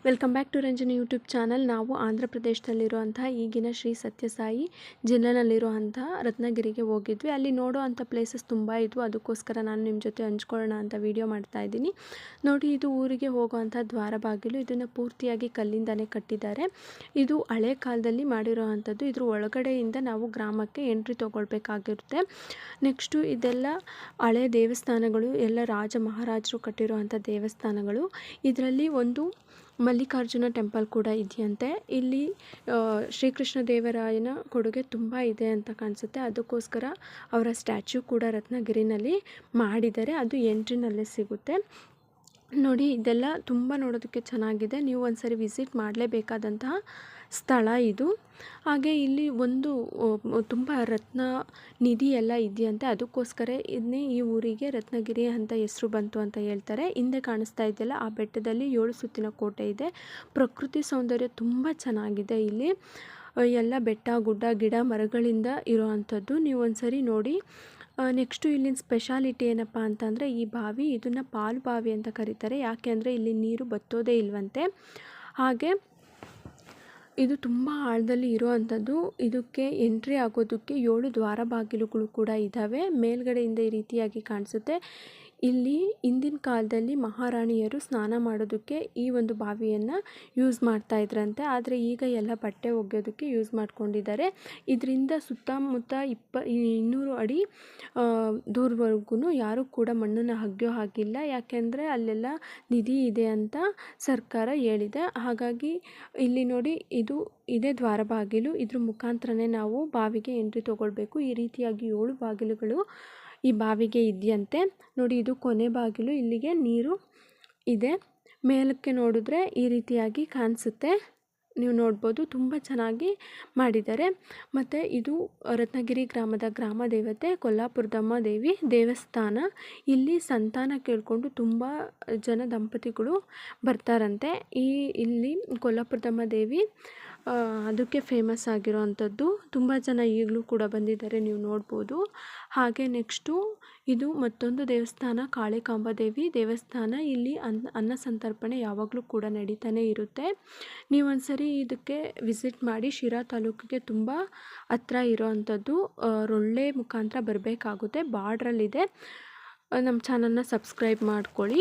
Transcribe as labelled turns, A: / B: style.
A: Welcome back to Ranjani YouTube channel. ನಾವು ಆಂಧ್ರ ಪ್ರದೇಶದಲ್ಲಿರುವಂತಹ ಈಗಿನ ಶ್ರೀ ಸತ್ಯಸಾಯಿ ಜಿಲ್ಲೆನಲ್ಲಿರುವಂತಹ ರತ್ನಗಿರಿಗೆ ಹೋಗಿದ್ವಿ. ಅಲ್ಲಿ ನೋಡೋ ಅಂಥ ಪ್ಲೇಸಸ್ ತುಂಬ ಇದ್ವು. ಅದಕ್ಕೋಸ್ಕರ ನಾನು ನಿಮ್ಮ ಜೊತೆ ಹಂಚ್ಕೊಳ್ಳೋಣ ಅಂತ ವಿಡಿಯೋ ಮಾಡ್ತಾ ಇದ್ದೀನಿ. ನೋಡಿ, ಇದು ಊರಿಗೆ ಹೋಗುವಂಥ ದ್ವಾರ ಬಾಗಿಲು. ಇದನ್ನು ಪೂರ್ತಿಯಾಗಿ ಕಲ್ಲಿಂದನೇ ಕಟ್ಟಿದ್ದಾರೆ. ಇದು ಹಳೆ ಕಾಲದಲ್ಲಿ ಮಾಡಿರೋ ಅಂಥದ್ದು. ಇದ್ರ ಒಳಗಡೆಯಿಂದ ನಾವು ಗ್ರಾಮಕ್ಕೆ ಎಂಟ್ರಿ ತೊಗೊಳ್ಬೇಕಾಗಿರುತ್ತೆ. ನೆಕ್ಸ್ಟು ಇದೆಲ್ಲ ಹಳೆ ದೇವಸ್ಥಾನಗಳು, ಎಲ್ಲ ರಾಜ ಮಹಾರಾಜರು ಕಟ್ಟಿರುವಂಥ ದೇವಸ್ಥಾನಗಳು. ಇದರಲ್ಲಿ ಒಂದು ಮಲ್ಲಿಕಾರ್ಜುನ ಟೆಂಪಲ್ ಕೂಡ ಇದೆಯಂತೆ. ಇಲ್ಲಿ ಶ್ರೀಕೃಷ್ಣ ದೇವರಾಯನ ಕೊಡುಗೆ ತುಂಬ ಇದೆ ಅಂತ ಕಾಣಿಸುತ್ತೆ. ಅದಕ್ಕೋಸ್ಕರ ಅವರ ಸ್ಟ್ಯಾಚ್ಯೂ ಕೂಡ ರತ್ನಗಿರಿನಲ್ಲಿ ಮಾಡಿದ್ದಾರೆ. ಅದು ಎಂಟ್ರಿನಲ್ಲೇ ಸಿಗುತ್ತೆ. ನೋಡಿ, ಇದೆಲ್ಲ ತುಂಬ ನೋಡೋದಕ್ಕೆ ಚೆನ್ನಾಗಿದೆ. ನೀವು ಒಂದ್ಸರಿ ವಿಸಿಟ್ ಮಾಡಲೇಬೇಕಾದಂತಹ ಸ್ಥಳ ಇದು. ಹಾಗೆ ಇಲ್ಲಿ ಒಂದು ತುಂಬ ರತ್ನ ನಿಧಿ ಎಲ್ಲ ಇದೆಯಂತೆ. ಅದಕ್ಕೋಸ್ಕರ ಇದನ್ನೇ ಈ ಊರಿಗೆ ರತ್ನಗಿರಿ ಅಂತ ಹೆಸರು ಬಂತು ಅಂತ ಹೇಳ್ತಾರೆ. ಹಿಂದೆ ಕಾಣಿಸ್ತಾ ಇದೆಯಲ್ಲ, ಆ ಬೆಟ್ಟದಲ್ಲಿ 7 ಸುತ್ತಿನ ಕೋಟೆ ಇದೆ. ಪ್ರಕೃತಿ ಸೌಂದರ್ಯ ತುಂಬ ಚೆನ್ನಾಗಿದೆ. ಇಲ್ಲಿ ಎಲ್ಲ ಬೆಟ್ಟ ಗುಡ್ಡ ಗಿಡ ಮರಗಳಿಂದ ಇರೋವಂಥದ್ದು. ನೀವು ಒಂದ್ಸರಿ ನೋಡಿ. ನೆಕ್ಸ್ಟು ಇಲ್ಲಿನ ಸ್ಪೆಷಾಲಿಟಿ ಏನಪ್ಪ ಅಂತಂದರೆ, ಈ ಬಾವಿ, ಇದನ್ನು ಪಾಲು ಬಾವಿ ಅಂತ ಕರೀತಾರೆ. ಯಾಕೆ ಅಂದರೆ ಇಲ್ಲಿ ನೀರು ಬತ್ತೋದೇ ಇಲ್ವಂತೆ. ಹಾಗೆ ಇದು ತುಂಬ ಆಳದಲ್ಲಿ ಇರೋವಂಥದ್ದು. ಇದಕ್ಕೆ ಎಂಟ್ರಿ ಆಗೋದಕ್ಕೆ 7 ದ್ವಾರ ಬಾಗಿಲುಗಳು ಕೂಡ ಇದ್ದಾವೆ. ಮೇಲ್ಗಡೆಯಿಂದ ಈ ರೀತಿಯಾಗಿ ಕಾಣಿಸುತ್ತೆ. ಇಲ್ಲಿ ಹಿಂದಿನ ಕಾಲದಲ್ಲಿ ಮಹಾರಾಣಿಯರು ಸ್ನಾನ ಮಾಡೋದಕ್ಕೆ ಈ ಒಂದು ಬಾವಿಯನ್ನು ಯೂಸ್ ಮಾಡ್ತಾ ಇದ್ರಂತೆ. ಆದರೆ ಈಗ ಎಲ್ಲ ಬಟ್ಟೆ ಒಗೆಯೋದಕ್ಕೆ ಯೂಸ್ ಮಾಡ್ಕೊಂಡಿದ್ದಾರೆ. ಇದರಿಂದ ಸುತ್ತಮುತ್ತ 200 ಅಡಿ ದೂರವರೆಗೂ ಯಾರೂ ಕೂಡ ಮಣ್ಣನ್ನು ಅಗೆಯೋ ಹಾಗಿಲ್ಲ. ಯಾಕೆಂದರೆ ಅಲ್ಲೆಲ್ಲ ನಿಧಿ ಇದೆ ಅಂತ ಸರ್ಕಾರ ಹೇಳಿದೆ. ಹಾಗಾಗಿ ಇಲ್ಲಿ ನೋಡಿ, ಇದೇ ದ್ವಾರ ಬಾಗಿಲು. ಇದ್ರ ಮುಖಾಂತರನೇ ನಾವು ಬಾವಿಗೆ ಎಂಟ್ರಿ ತೊಗೊಳ್ಬೇಕು. ಈ ರೀತಿಯಾಗಿ 7 ಬಾಗಿಲುಗಳು ಈ ಬಾವಿಗೆ ಇದೆಯಂತೆ. ನೋಡಿ, ಇದು ಕೊನೆ ಬಾಗಿಲು. ಇಲ್ಲಿಗೆ ನೀರು ಇದೆ. ಮೇಲಕ್ಕೆ ನೋಡಿದ್ರೆ ಈ ರೀತಿಯಾಗಿ ಕಾಣಿಸುತ್ತೆ. ನೀವು ನೋಡ್ಬೋದು, ತುಂಬ ಚೆನ್ನಾಗಿ ಮಾಡಿದ್ದಾರೆ. ಮತ್ತು ಇದು ರತ್ನಗಿರಿ ಗ್ರಾಮದ ಗ್ರಾಮ ದೇವತೆ ಕೊಲ್ಲಾಪುರದಮ್ಮ ದೇವಿ ದೇವಸ್ಥಾನ. ಇಲ್ಲಿ ಸಂತಾನ ಕೇಳಿಕೊಂಡು ತುಂಬ ಜನ ದಂಪತಿಗಳು ಬರ್ತಾರಂತೆ. ಇಲ್ಲಿ ಕೊಲ್ಲಾಪುರದಮ್ಮ ದೇವಿ ಅದಕ್ಕೆ ಫೇಮಸ್ ಆಗಿರೋ ಅಂಥದ್ದು. ತುಂಬ ಜನ ಈಗಲೂ ಕೂಡ ಬಂದಿದ್ದಾರೆ, ನೀವು ನೋಡ್ಬೋದು. ಹಾಗೆ ನೆಕ್ಸ್ಟು ಇದು ಮತ್ತೊಂದು ದೇವಸ್ಥಾನ, ಕಾಳಿಕಾಂಬ ದೇವಿ ದೇವಸ್ಥಾನ. ಇಲ್ಲಿ ಅನ್ನ ಸಂತರ್ಪಣೆ ಯಾವಾಗಲೂ ಕೂಡ ನಡೀತಾನೆ ಇರುತ್ತೆ. ನೀವೊಂದ್ಸರಿ ಇದಕ್ಕೆ ವಿಸಿಟ್ ಮಾಡಿ. ಶಿರಾ ತಾಲೂಕಿಗೆ ತುಂಬ ಹತ್ರ ಇರೋ ಅಂಥದ್ದು. ರೊಳ್ಳೆ ಮುಖಾಂತರ ಬರಬೇಕಾಗುತ್ತೆ. ಬಾರ್ಡ್ರಲ್ಲಿದೆ. ನಮ್ಮ ಚಾನಲ್ನ ಸಬ್ಸ್ಕ್ರೈಬ್ ಮಾಡ್ಕೊಳ್ಳಿ.